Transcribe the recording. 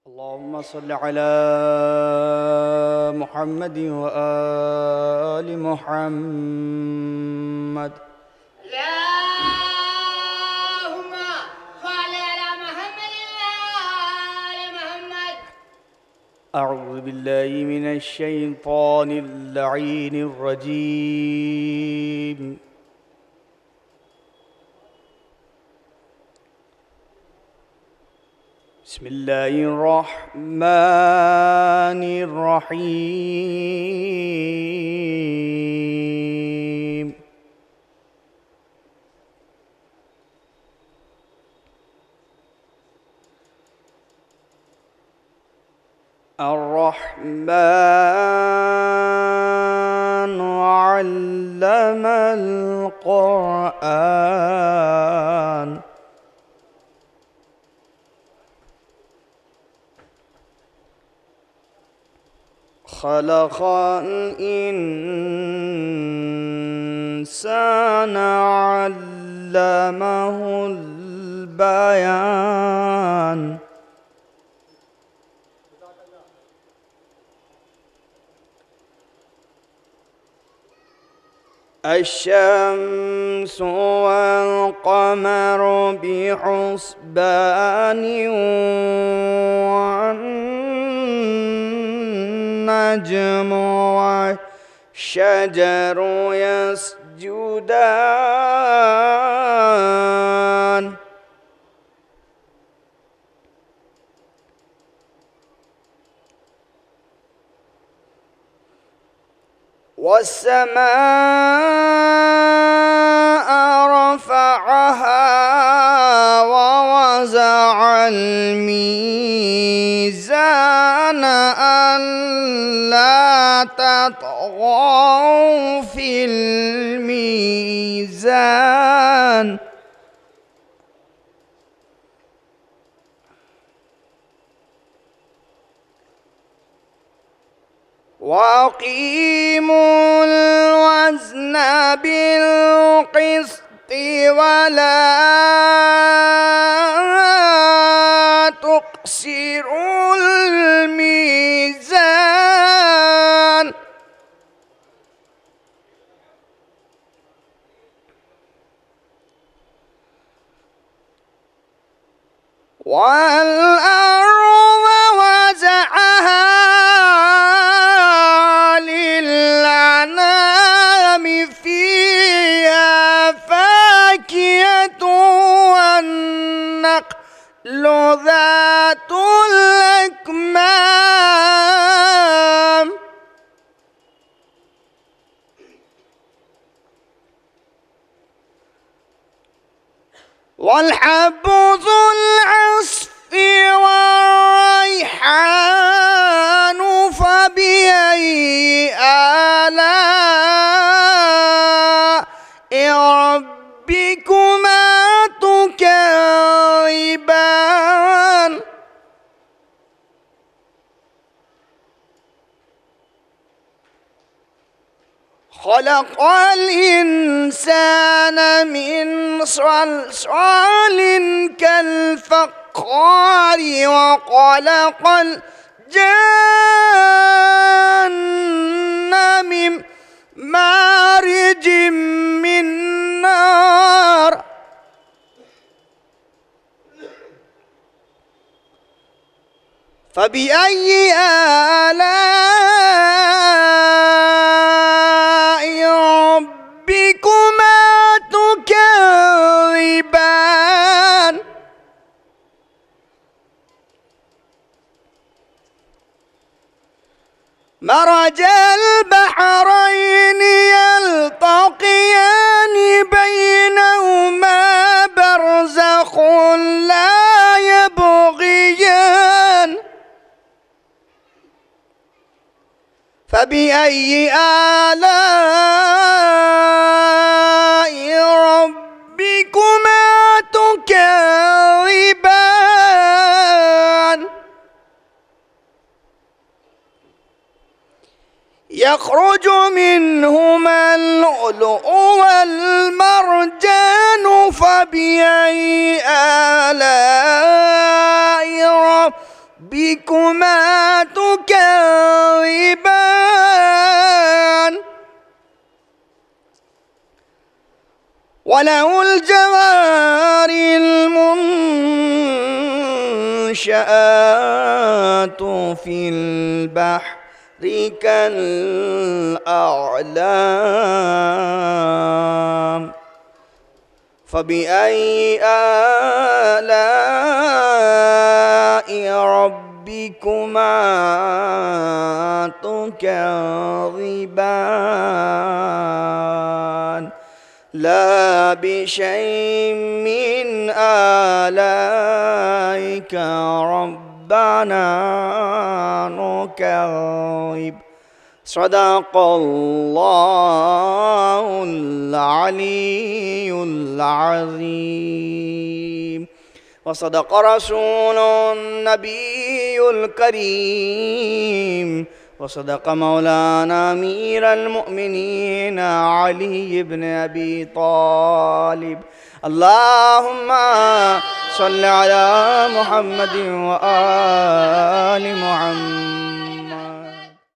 اللهم صل على محمد وآل محمد. اللهم صل على محمد وآل محمد. أعوذ بالله من الشيطان اللعين الرجيم. بسم الله الرحمن الرحيم. الرحمن علم القرآن خلق الإنسان علمه البيان. الشمس والقمر بحسبان والنجم والشجر يسجدان. والسماء رفعها ووزع الميزان ألا تطغوا في الميزان. وأقيموا الوزن بالقسط ولا تخسروا الميزان. والأرض وزعها للأنام فيها فاكهة والنخل ذات الأكمام. والحب ذو العصف والريحان فبأي آلاء ربكما تكذبان. خلق الإنسان من صلصال كالفخار وخلق الجن من مارج من نار. فبأي آلاء ربكما تكذبان. مرج البحرين يلتقيان بينهما برزخ لا يبغيان. فبأي آلاء ربكما تكذبان. يخرج منهما اللؤلؤ والمرجان. فبأي آلاء ربكما ربكما تكذبان وله الجوار المنشآت في البحر كالأعلام فبأي آلاء ربكما تكذبان لا بشيء من آلائك ربنا نكذب صدق الله العلي العظيم وصدق رسول النبي الكريم وصدق مولانا أمير المؤمنين علي بن أبي طالب اللهم صل على محمد وآل محمد